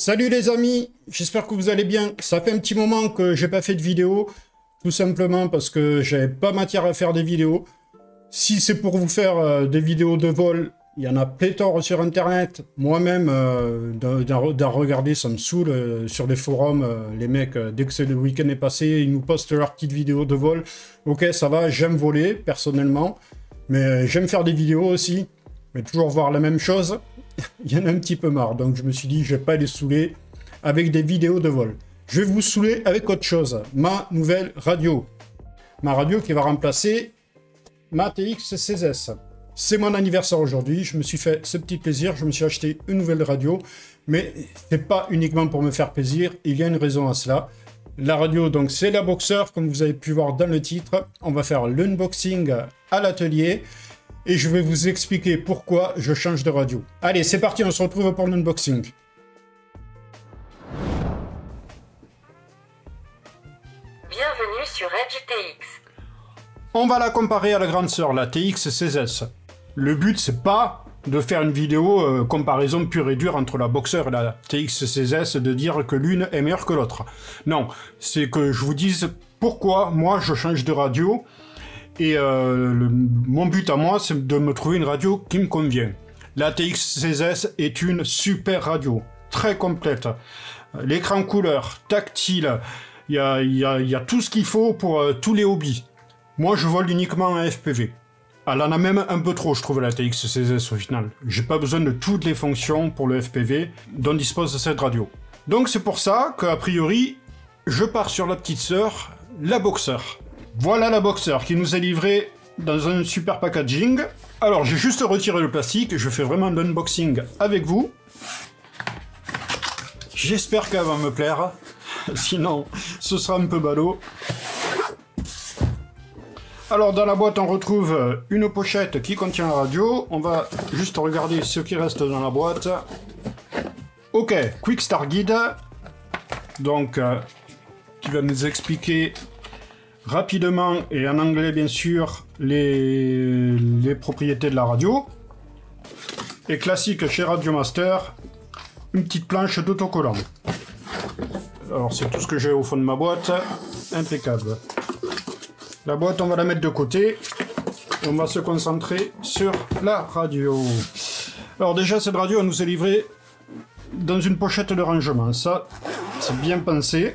Salut les amis, j'espère que vous allez bien. Ça fait un petit moment que j'ai pas fait de vidéo, tout simplement parce que j'avais pas matière à faire des vidéos. Si c'est pour vous faire des vidéos de vol, il y en a pléthore sur internet. Moi-même, d'en regarder, ça me saoule. Sur les forums, les mecs, dès que le week-end est passé, ils nous postent leurs petites vidéos de vol. Ok, ça va, j'aime voler, personnellement. Mais j'aime faire des vidéos aussi. Mais toujours voir la même chose, il y en a un petit peu marre. Donc je me suis dit, je vais pas les saouler avec des vidéos de vol. Je vais vous saouler avec autre chose. Ma nouvelle radio. Ma radio qui va remplacer ma TX16S. C'est mon anniversaire aujourd'hui, je me suis fait ce petit plaisir, je me suis acheté une nouvelle radio, mais c'est pas uniquement pour me faire plaisir, il y a une raison à cela. La radio, donc, c'est la Boxer, comme vous avez pu voir dans le titre. On va faire l'unboxing à l'atelier, et je vais vous expliquer pourquoi je change de radio. Allez, c'est parti, on se retrouve pour l'unboxing. Bienvenue sur Edge TX. On va la comparer à la grande sœur, la TX16S. Le but, c'est pas de faire une vidéo comparaison pure et dure entre la Boxer et la TX16S, de dire que l'une est meilleure que l'autre. Non, c'est que je vous dise pourquoi moi je change de radio, et mon but à moi, c'est de me trouver une radio qui me convient. La TX16S est une super radio, très complète. L'écran couleur, tactile, il y a tout ce qu'il faut pour tous les hobbies. Moi, je vole uniquement en FPV. Elle en a même un peu trop, je trouve, la TX16S au final. J'ai pas besoin de toutes les fonctions pour le FPV dont dispose cette radio. Donc c'est pour ça qu'a priori, je pars sur la petite sœur, la Boxer. Voilà la Boxer qui nous est livrée dans un super packaging. Alors j'ai juste retiré le plastique, je fais vraiment l'unboxing avec vous. J'espère qu'elle va me plaire, sinon ce sera un peu ballot. Alors dans la boîte on retrouve une pochette qui contient la radio. On va juste regarder ce qui reste dans la boîte. Ok, Quick Start Guide. Donc qui va nous expliquer rapidement et en anglais bien sûr les propriétés de la radio. Et classique chez Radio Master, une petite planche d'autocollant. Alors c'est tout ce que j'ai au fond de ma boîte. Impeccable. La boîte, on va la mettre de côté. On va se concentrer sur la radio. Alors déjà, cette radio, elle nous est livrée dans une pochette de rangement. Ça, c'est bien pensé.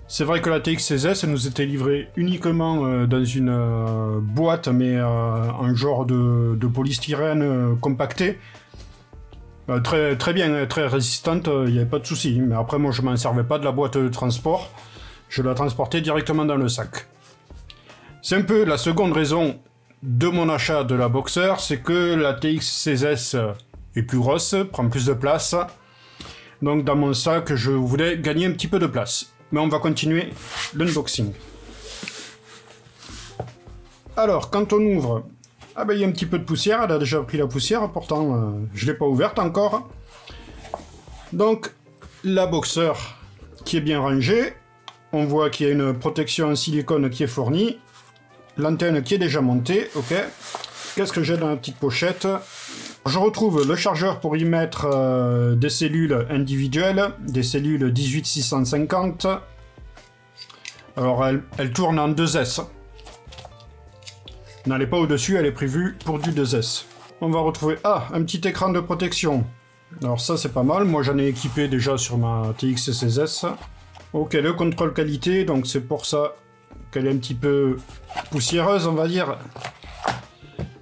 C'est vrai que la TX16S, elle nous était livrée uniquement dans une boîte, mais en genre de polystyrène compacté. Très bien, très résistante, il n'y avait pas de souci. Mais après, moi, je ne m'en servais pas de la boîte de transport. Je la transportais directement dans le sac. C'est un peu la seconde raison de mon achat de la Boxer, c'est que la TX16S est plus grosse, prend plus de place. Donc dans mon sac, je voulais gagner un petit peu de place. Mais on va continuer l'unboxing. Alors, quand on ouvre, ah ben, il y a un petit peu de poussière, elle a déjà pris la poussière, pourtant je ne l'ai pas ouverte encore. Donc, la Boxer qui est bien rangée. On voit qu'il y a une protection en silicone qui est fournie. L'antenne qui est déjà montée, ok. Qu'est-ce que j'ai dans la petite pochette? Je retrouve le chargeur pour y mettre des cellules individuelles, des cellules 18650. Alors elle tourne en 2S. N'allez pas au-dessus, elle est prévue pour du 2S. On va retrouver un petit écran de protection. Alors ça c'est pas mal, moi j'en ai équipé déjà sur ma TX16S. Ok, le contrôle qualité, donc c'est pour ça qu'elle est un petit peu poussiéreuse, on va dire.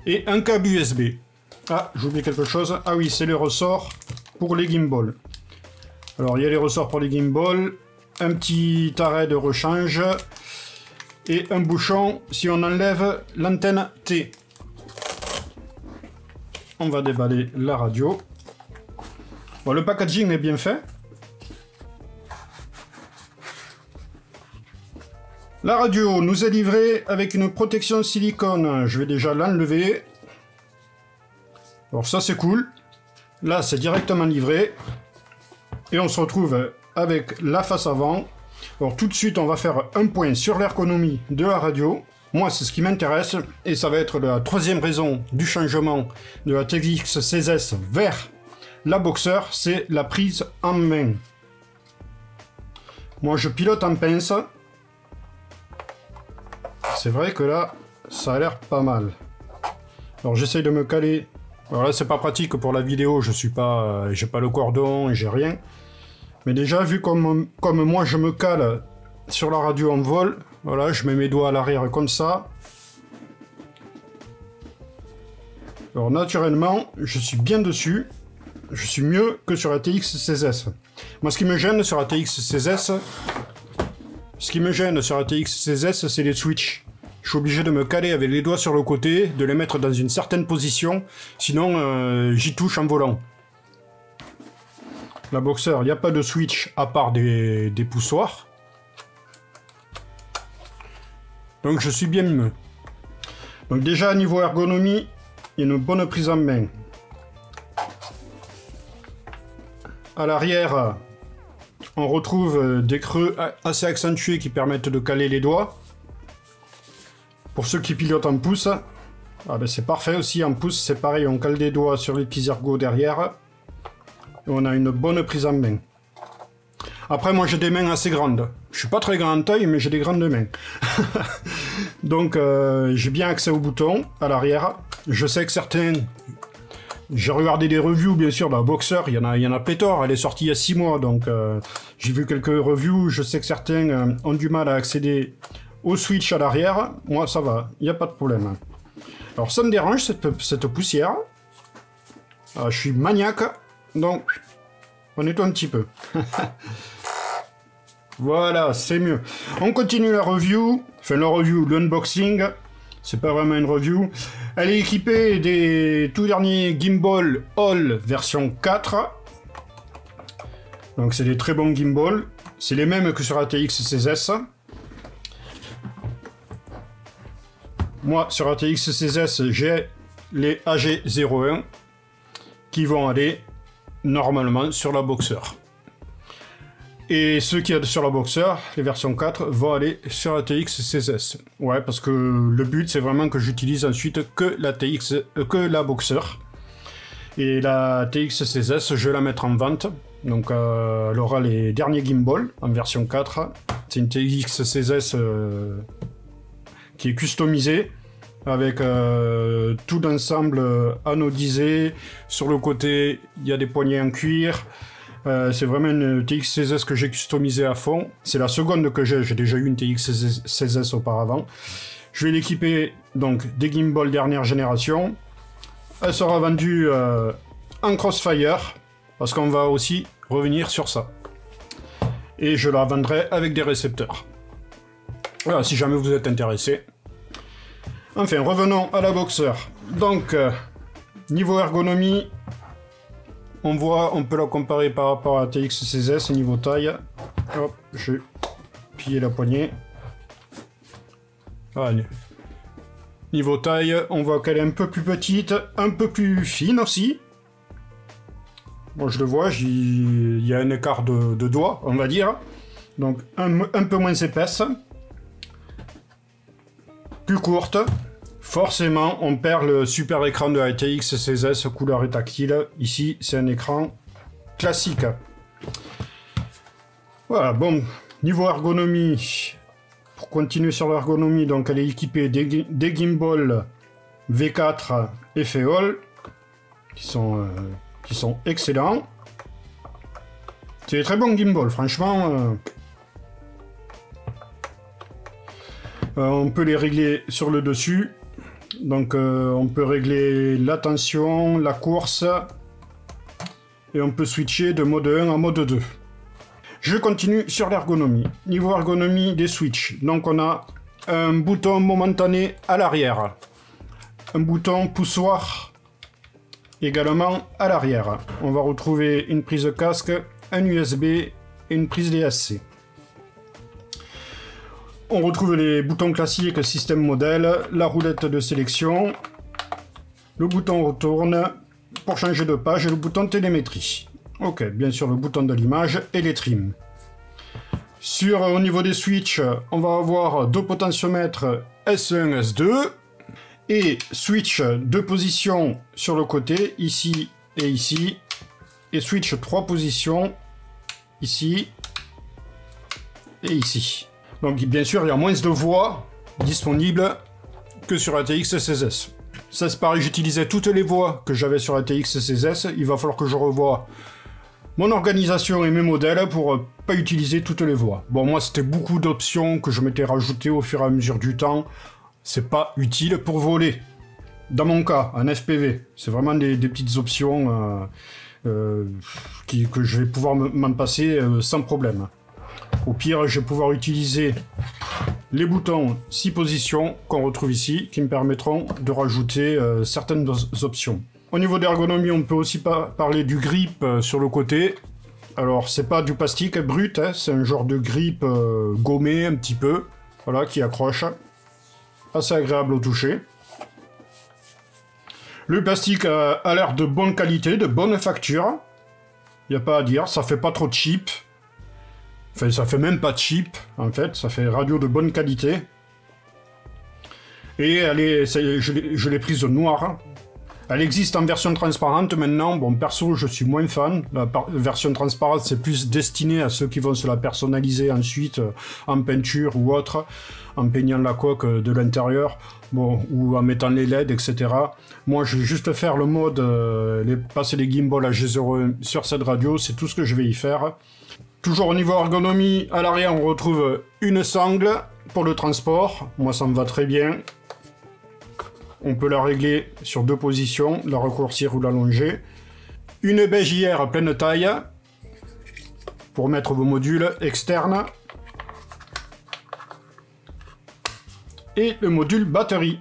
Et un câble USB. Ah, j'ai oublié quelque chose. Ah oui, c'est les ressorts pour les gimbals. Alors, il y a les ressorts pour les gimbals, un petit arrêt de rechange et un bouchon si on enlève l'antenne T. On va déballer la radio. Bon, le packaging est bien fait. La radio nous est livrée avec une protection silicone. Je vais déjà l'enlever. Alors ça c'est cool. Là c'est directement livré. Et on se retrouve avec la face avant. Alors tout de suite on va faire un point sur l'ergonomie de la radio. Moi c'est ce qui m'intéresse. Et ça va être la troisième raison du changement de la TX16S vers La Boxer, c'est la prise en main. Moi, je pilote en pince. C'est vrai que là, ça a l'air pas mal. Alors, j'essaye de me caler. Alors là, c'est pas pratique pour la vidéo. Je suis pas, j'ai pas le cordon, j'ai rien. Mais déjà, vu comme moi, je me cale sur la radio en vol. Voilà, je mets mes doigts à l'arrière comme ça. Alors, naturellement, je suis bien dessus. Je suis mieux que sur la TX16S. Moi, ce qui me gêne sur la TX16S, c'est les switches. Je suis obligé de me caler avec les doigts sur le côté, de les mettre dans une certaine position, sinon j'y touche en volant. La Boxer, il n'y a pas de switch à part des poussoirs. Donc je suis bien mieux. Donc déjà, niveau ergonomie, il y a une bonne prise en main. À l'arrière, on retrouve des creux assez accentués qui permettent de caler les doigts. Pour ceux qui pilotent en pouce, ah ben c'est parfait aussi. En pouce, c'est pareil, on cale des doigts sur les petits ergots derrière. Et on a une bonne prise en main. Après, moi, j'ai des mains assez grandes. Je suis pas très grand en taille, mais j'ai des grandes mains. Donc, j'ai bien accès aux boutons à l'arrière. Je sais que certains... J'ai regardé des reviews, bien sûr, de la Boxer. Il y en a pléthore. Elle est sortie il y a 6 mois. Donc, j'ai vu quelques reviews. Je sais que certains ont du mal à accéder au switch à l'arrière. Moi, ça va. Il n'y a pas de problème. Alors, ça me dérange, cette poussière. Je suis maniaque. Donc, on nettoie un petit peu. Voilà, c'est mieux. On continue la review. Enfin, l'unboxing. C'est pas vraiment une review. Elle est équipée des tout derniers Gimbal All version 4. Donc, c'est des très bons gimbals. C'est les mêmes que sur la TX16S. Moi, sur la TX16S, j'ai les AG01 qui vont aller normalement sur la Boxer. Et ceux qui sont sur la Boxer, les versions 4, vont aller sur la TX16S. Ouais, parce que le but, c'est vraiment que j'utilise ensuite que la Boxer. Et la TX16S, je vais la mettre en vente. Donc, elle aura les derniers gimbals en version 4. C'est une TX16S qui est customisée, avec tout l'ensemble anodisé. Sur le côté, il y a des poignées en cuir. C'est vraiment une TX16S que j'ai customisée à fond. C'est la seconde que j'ai déjà eu une TX16S auparavant. Je vais l'équiper donc des gimbals dernière génération. Elle sera vendue en Crossfire, parce qu'on va aussi revenir sur ça. Et je la vendrai avec des récepteurs. Voilà, si jamais vous êtes intéressé. Enfin, revenons à la Boxer. Donc, niveau ergonomie, on peut la comparer par rapport à la TX16S niveau taille. Hop, je vais plier la poignée. Allez. Niveau taille, on voit qu'elle est un peu plus petite, un peu plus fine aussi. Moi, je le vois, il y a un écart de doigts, on va dire. Donc, un peu moins épaisse. Plus courte. Forcément, on perd le super écran de la TX16S couleur et tactile. Ici, c'est un écran classique. Voilà, bon, niveau ergonomie, pour continuer sur l'ergonomie, donc elle est équipée des gimbals V4 et Feol, qui sont excellents. C'est des très bons gimbals, franchement. On peut les régler sur le dessus. Donc on peut régler la tension, la course, et on peut switcher de mode 1 à mode 2. Je continue sur l'ergonomie. Niveau ergonomie des switches, donc on a un bouton momentané à l'arrière, un bouton poussoir également à l'arrière. On va retrouver une prise casque, un USB et une prise DSC. On retrouve les boutons classiques système modèle, la roulette de sélection, le bouton retourne pour changer de page et le bouton télémétrie. Ok, bien sûr le bouton de l'image et les trims. Au niveau des switches, on va avoir deux potentiomètres S1, S2 et switch de position sur le côté, ici et ici. et switch 3 positions, ici et ici. Donc bien sûr, il y a moins de voix disponibles que sur ATX 16S. Ça c'est pareil, j'utilisais toutes les voix que j'avais sur ATX 16S, il va falloir que je revoie mon organisation et mes modèles pour pas utiliser toutes les voix. Bon, moi c'était beaucoup d'options que je m'étais rajouté au fur et à mesure du temps, c'est pas utile pour voler. Dans mon cas, en FPV, c'est vraiment des petites options que je vais pouvoir m'en passer sans problème. Au pire, je vais pouvoir utiliser les boutons 6 positions qu'on retrouve ici, qui me permettront de rajouter certaines options. Au niveau d'ergonomie, on peut aussi parler du grip sur le côté. Alors, c'est pas du plastique brut, hein, c'est un genre de grip gommé un petit peu, voilà, qui accroche. Assez agréable au toucher. Le plastique a l'air de bonne qualité, de bonne facture. Il n'y a pas à dire, ça fait pas trop cheap. Enfin, ça fait même pas cheap, en fait, ça fait radio de bonne qualité. Et je l'ai prise noire. Elle existe en version transparente maintenant. Bon, perso, je suis moins fan. La version transparente, c'est plus destiné à ceux qui vont se la personnaliser ensuite en peinture ou autre, en peignant la coque de l'intérieur, bon, ou en mettant les LED, etc. Moi, je vais juste faire le mode, passer les gimbals à G01 sur cette radio, c'est tout ce que je vais y faire. Toujours au niveau ergonomie, à l'arrière, on retrouve une sangle pour le transport. Moi, ça me va très bien. On peut la régler sur 2 positions, la raccourcir ou l'allonger. Une bégière pleine taille pour mettre vos modules externes. Et le module batterie.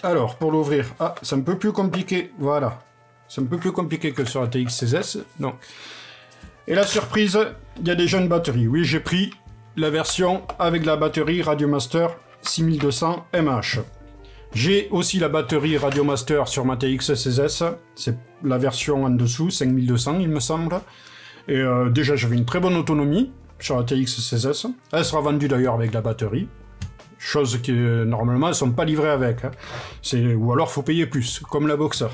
Alors, pour l'ouvrir, c'est un peu plus compliqué, voilà. C'est un peu plus compliqué que sur la TX16S, non. Et la surprise, il y a déjà une batterie. Oui, j'ai pris la version avec la batterie Radiomaster 6200 mAh. J'ai aussi la batterie Radiomaster sur ma TX16S, c'est la version en dessous, 5200 il me semble. Et déjà j'avais une très bonne autonomie sur la TX16S. Elle sera vendue d'ailleurs avec la batterie. Chose qui normalement ne sont pas livrées avec. Hein. Ou alors faut payer plus, comme la Boxer.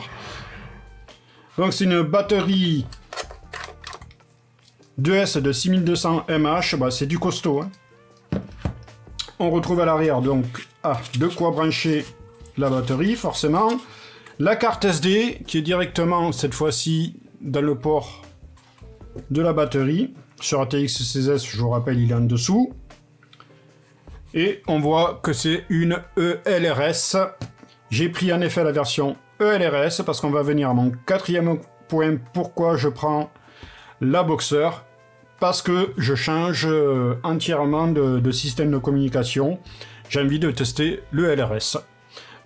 Donc c'est une batterie 2S de 6200 mAh, bah, c'est du costaud. Hein. On retrouve à l'arrière donc de quoi brancher la batterie, forcément. La carte SD qui est directement cette fois-ci dans le port de la batterie. Sur ATX 16S, je vous rappelle, il est en dessous. Et on voit que c'est une ELRS. J'ai pris en effet la version ELRS parce qu'on va venir à mon 4e point. Pourquoi je prends la Boxer? Parce que je change entièrement de système de communication. J'ai envie de tester le LRS.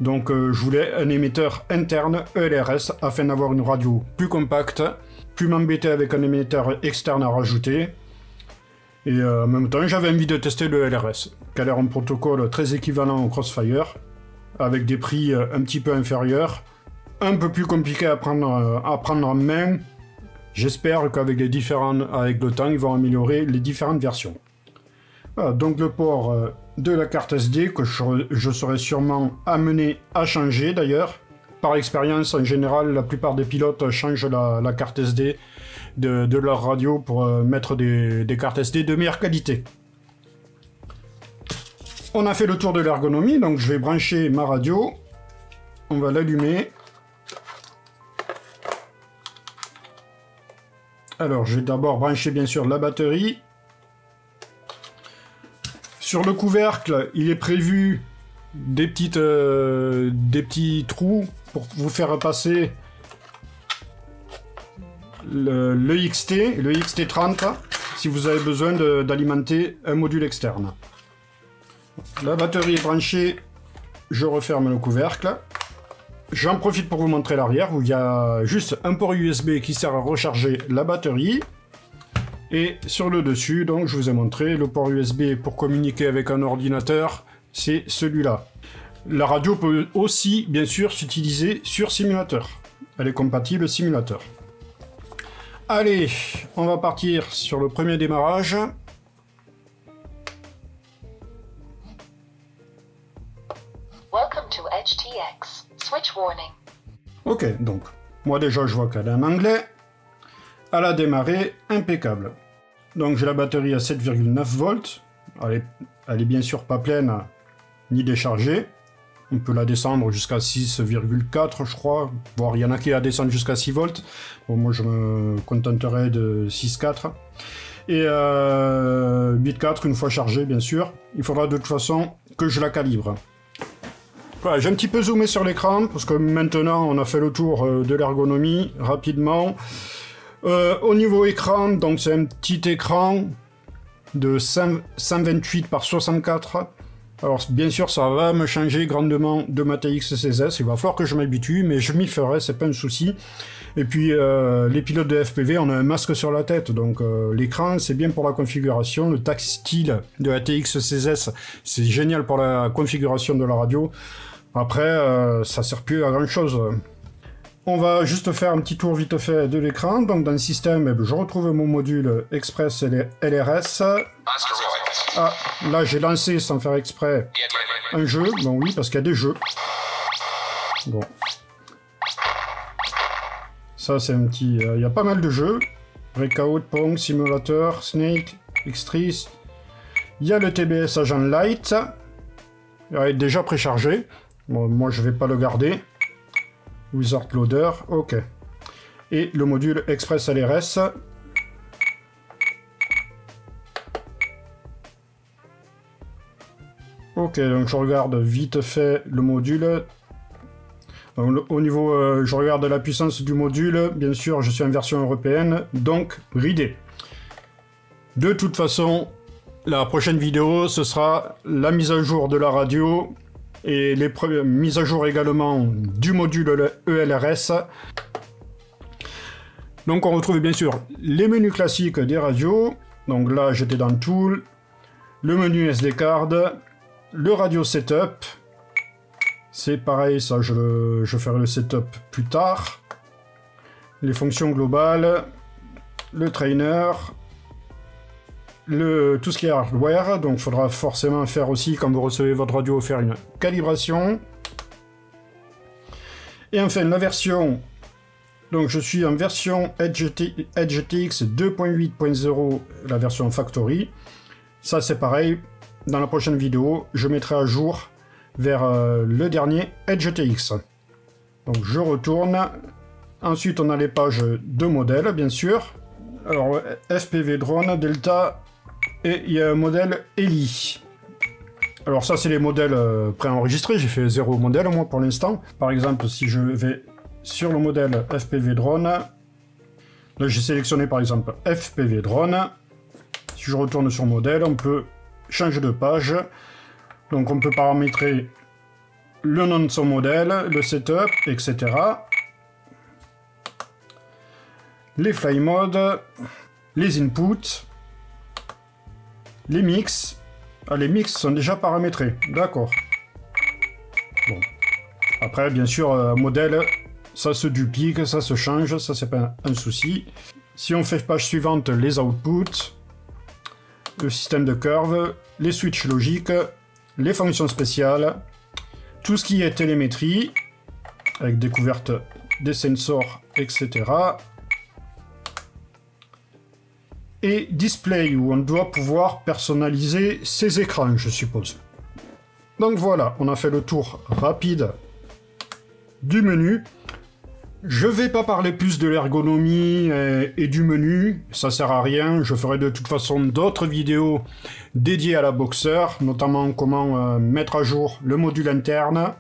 Donc je voulais un émetteur interne ELRS afin d'avoir une radio plus compacte, plus m'embêter avec un émetteur externe à rajouter. Et en même temps, j'avais envie de tester le LRS, qui a l'air un protocole très équivalent au Crossfire, avec des prix un petit peu inférieurs, un peu plus compliqué à prendre en main. J'espère qu'avec le temps, ils vont améliorer les différentes versions. Voilà, donc le port de la carte SD que je serai sûrement amené à changer d'ailleurs. Par expérience, en général, la plupart des pilotes changent la carte SD de leur radio pour mettre des cartes SD de meilleure qualité. On a fait le tour de l'ergonomie, donc je vais brancher ma radio. On va l'allumer. Alors, je vais d'abord brancher bien sûr la batterie. Sur le couvercle, il est prévu des petits trous pour vous faire passer le XT, le XT30, si vous avez besoin d'alimenter un module externe. La batterie est branchée, je referme le couvercle. J'en profite pour vous montrer l'arrière, où il y a juste un port USB qui sert à recharger la batterie. Et sur le dessus, donc je vous ai montré, le port USB pour communiquer avec un ordinateur, c'est celui-là. La radio peut aussi, bien sûr, s'utiliser sur simulateur. Elle est compatible simulateur. Allez, on va partir sur le premier démarrage. Welcome to HTX. Switch warning. Ok, Ok, donc, moi déjà je vois qu'elle est en anglais. Elle a démarré, impeccable. Donc j'ai la batterie à 7,9 volts. Elle est bien sûr pas pleine, ni déchargée. On peut la descendre jusqu'à 6,4 je crois. Voire il y en a qui la descendent jusqu'à 6 volts. Bon, moi je me contenterai de 6,4. Et 8,4 une fois chargée bien sûr. Il faudra de toute façon que je la calibre. Voilà, j'ai un petit peu zoomé sur l'écran parce que maintenant on a fait le tour de l'ergonomie rapidement. Au niveau écran, donc c'est un petit écran de 128 par 64. Alors bien sûr ça va me changer grandement de ma TX16S, il va falloir que je m'habitue, mais je m'y ferai, c'est pas un souci. Et puis les pilotes de FPV, on a un masque sur la tête, donc l'écran c'est bien pour la configuration, le tactile de la TX16S c'est génial pour la configuration de la radio. Après ça sert plus à grand chose. On va juste faire un petit tour vite fait de l'écran. Donc dans le système, je retrouve mon module Express LRS. Ah, là j'ai lancé sans faire exprès un jeu. Bon oui, parce qu'il y a des jeux. Bon. Ça c'est un petit... il y a pas mal de jeux. Breakout, Pong, Simulator, Snake, X-Tris. Il y a le TBS Agent Light. Il est déjà préchargé. Bon, moi je vais pas le garder. Wizard Loader, ok. Et le module Express LRS. Ok, donc je regarde vite fait le module. Donc, au niveau, je regarde la puissance du module. Bien sûr, je suis en version européenne, donc bridé. De toute façon, la prochaine vidéo, ce sera la mise à jour de la radio. Et les mises à jour également du module ELRS. Donc on retrouve bien sûr les menus classiques des radios. Donc là j'étais dans Tool, le menu SD card, le radio setup. C'est pareil, ça je ferai le setup plus tard. Les fonctions globales, le trainer, tout ce qui est hardware, donc il faudra forcément faire aussi, quand vous recevez votre radio, faire une calibration. Et enfin la version, donc je suis en version EdgeTX 2.8.0, la version Factory. Ça c'est pareil, dans la prochaine vidéo, je mettrai à jour vers le dernier EdgeTX. Donc je retourne, ensuite on a les pages de modèles bien sûr. Alors FPV drone, Delta, et il y a un modèle Heli. Alors ça c'est les modèles préenregistrés, j'ai fait 0 modèle moi pour l'instant. Par exemple si je vais sur le modèle FPV drone, là j'ai sélectionné par exemple FPV drone. Si je retourne sur modèle, on peut changer de page. Donc on peut paramétrer le nom de son modèle, le setup, etc. Les fly modes, les inputs, les mix. Ah, les mix sont déjà paramétrés, d'accord. Bon. Après, bien sûr, modèle, ça se duplique, ça se change, ça c'est pas un souci. Si on fait page suivante, les outputs, le système de curve, les switches logiques, les fonctions spéciales, tout ce qui est télémétrie, avec découverte des sensors, etc. Et display, où on doit pouvoir personnaliser ses écrans, je suppose. Donc voilà, on a fait le tour rapide du menu. Je vais pas parler plus de l'ergonomie et du menu, ça sert à rien. Je ferai de toute façon d'autres vidéos dédiées à la Boxer, notamment comment mettre à jour le module interne,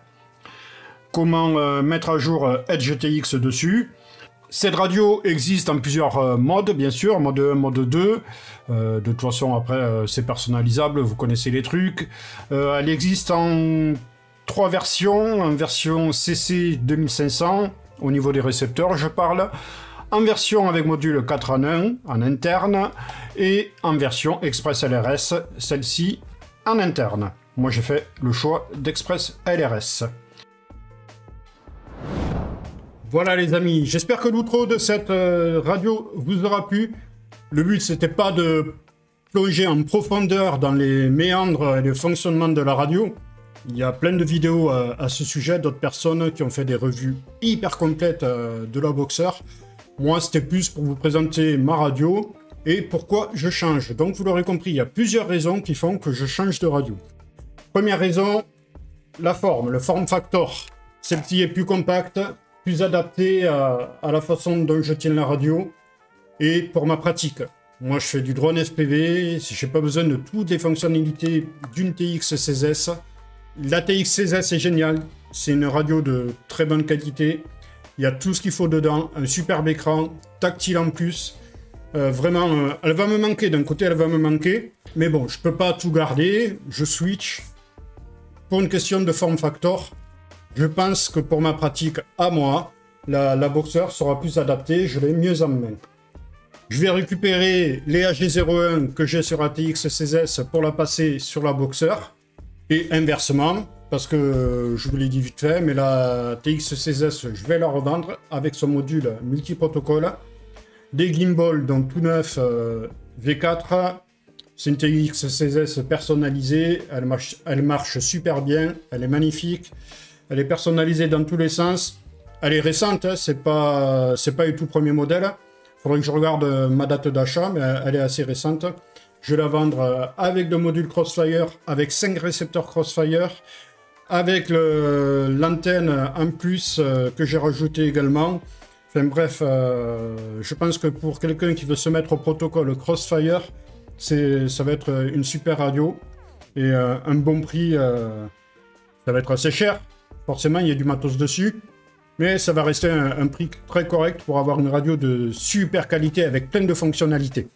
comment mettre à jour EdgeTX dessus. Cette radio existe en plusieurs modes, bien sûr, mode 1, mode 2. De toute façon, après, c'est personnalisable, vous connaissez les trucs. Elle existe en 3 versions, en version CC 2500, au niveau des récepteurs, je parle, en version avec module 4 en 1, en interne, et en version Express LRS, celle-ci, en interne. Moi, j'ai fait le choix d'Express LRS. Voilà les amis, j'espère que l'outro de cette radio vous aura plu. Le but c'était pas de plonger en profondeur dans les méandres et le fonctionnement de la radio. Il y a plein de vidéos à ce sujet, d'autres personnes qui ont fait des revues hyper complètes de la Boxer. Moi, c'était plus pour vous présenter ma radio et pourquoi je change. Donc, vous l'aurez compris, il y a plusieurs raisons qui font que je change de radio. Première raison, la forme, le form factor. Celle-ci est plus compacte, plus adaptée à la façon dont je tiens la radio et pour ma pratique. Moi, je fais du drone FPV, je n'ai pas besoin de toutes les fonctionnalités d'une TX16S. La TX16S est géniale, c'est une radio de très bonne qualité. Il y a tout ce qu'il faut dedans, un superbe écran, tactile en plus. Vraiment, elle va me manquer, d'un côté elle va me manquer. Mais bon, je ne peux pas tout garder, je switch. Pour une question de form factor, je pense que pour ma pratique à moi, la Boxer sera plus adaptée, je l'ai mieux en main. Je vais récupérer les HG01 que j'ai sur la TX16S pour la passer sur la Boxer. Et inversement, parce que je vous l'ai dit vite fait, mais la TX16S, je vais la revendre avec son module multi-protocole. Des gimbals, donc tout neuf V4. C'est une TX16S personnalisée, elle marche super bien, elle est magnifique. Elle est personnalisée dans tous les sens. Elle est récente, hein, c'est pas le tout premier modèle. Il faudrait que je regarde ma date d'achat, mais elle est assez récente. Je vais la vendre avec le module Crossfire, avec 5 récepteurs Crossfire, avec l'antenne en plus que j'ai rajouté également. Enfin bref, je pense que pour quelqu'un qui veut se mettre au protocole Crossfire, ça va être une super radio. Et un bon prix, ça va être assez cher. Forcément, il y a du matos dessus. Mais ça va rester un prix très correct pour avoir une radio de super qualité avec plein de fonctionnalités.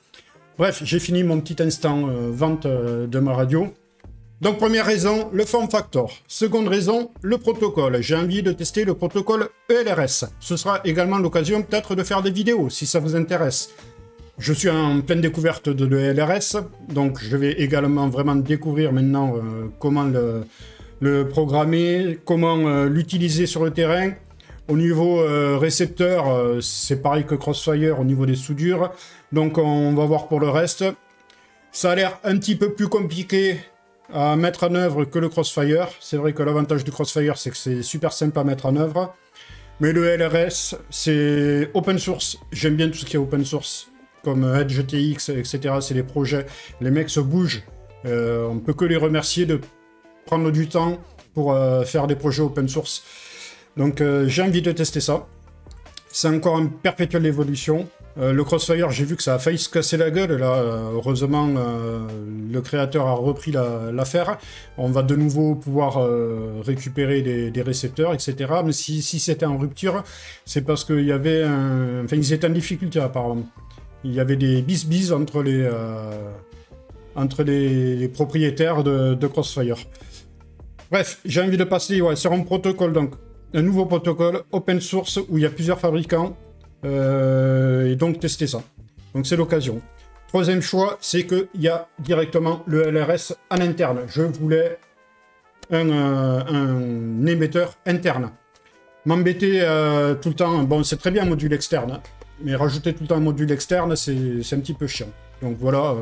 Bref, j'ai fini mon petit instant vente de ma radio. Donc première raison, le form factor. Seconde raison, le protocole. J'ai envie de tester le protocole ELRS. Ce sera également l'occasion peut-être de faire des vidéos si ça vous intéresse. Je suis en pleine découverte de l'ELRS, donc je vais également vraiment découvrir maintenant comment le programmer, comment l'utiliser sur le terrain. Au niveau récepteur, c'est pareil que Crossfire au niveau des soudures. Donc on va voir pour le reste. Ça a l'air un petit peu plus compliqué à mettre en œuvre que le Crossfire. C'est vrai que l'avantage du Crossfire, c'est que c'est super simple à mettre en œuvre. Mais le LRS, c'est open source. J'aime bien tout ce qui est open source, comme EdgeTX, etc. C'est les projets. Les mecs se bougent. On ne peut que les remercier de prendre du temps pour faire des projets open source. Donc j'ai envie de tester ça. C'est encore une perpétuelle évolution. Le Crossfire, j'ai vu que ça a failli se casser la gueule. Là, heureusement, le créateur a repris l'affaire. On va de nouveau pouvoir récupérer des récepteurs, etc. Mais si c'était en rupture, c'est parce qu'il y avait un... Enfin, ils étaient en difficulté, apparemment. Il y avait des bis-bis entre les propriétaires de Crossfire. Bref, j'ai envie de passer sur un protocole, donc un nouveau protocole open source où il y a plusieurs fabricants et donc tester ça. Donc c'est l'occasion. Troisième choix, c'est qu'il y a directement le LRS en interne. Je voulais un émetteur interne. M'embêter tout le temps, bon c'est très bien un module externe, hein, mais rajouter tout le temps un module externe, c'est un petit peu chiant. Donc voilà,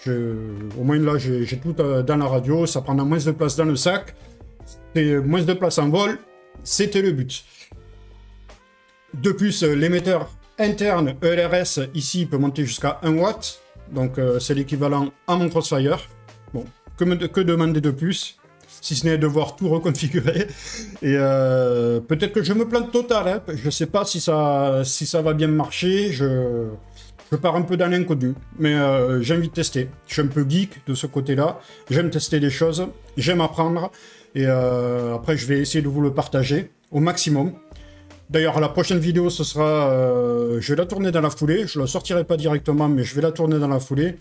au moins là j'ai tout dans la radio, ça prendra moins de place dans le sac, c'est moins de place en vol. C'était le but. De plus, l'émetteur interne ELRS, ici, peut monter jusqu'à 1 watt. Donc, c'est l'équivalent à mon Crossfire. Bon, que demander de plus, si ce n'est devoir tout reconfigurer. Et peut-être que je me plante total. Hein. Je ne sais pas si ça va bien marcher. Je pars un peu dans l'inconnu. Mais j'ai envie de tester. Je suis un peu geek de ce côté-là. J'aime tester des choses. J'aime apprendre. Et après, je vais essayer de vous le partager au maximum. D'ailleurs, la prochaine vidéo, ce sera... je vais la tourner dans la foulée. Je ne la sortirai pas directement, mais je vais la tourner dans la foulée.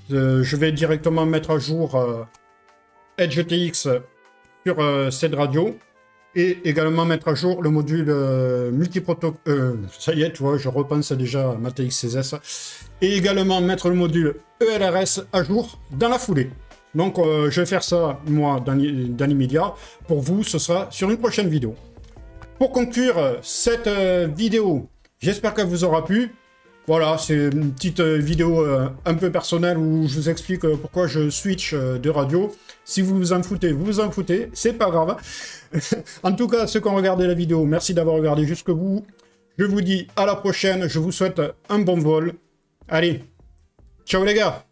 Je vais directement mettre à jour EdgeTX sur cette radio. Et également mettre à jour le module multiprotocole... ça y est, tu vois, je repense déjà à ma TX16S. Et également mettre le module ELRS à jour dans la foulée. Donc, je vais faire ça, moi, dans l'immédiat. Pour vous, ce sera sur une prochaine vidéo. Pour conclure cette vidéo, j'espère qu'elle vous aura plu. Voilà, c'est une petite vidéo un peu personnelle où je vous explique pourquoi je switch de radio. Si vous vous en foutez, c'est pas grave. En tout cas, ceux qui ont regardé la vidéo, merci d'avoir regardé jusqu'au bout. Je vous dis à la prochaine, je vous souhaite un bon vol. Allez, ciao les gars!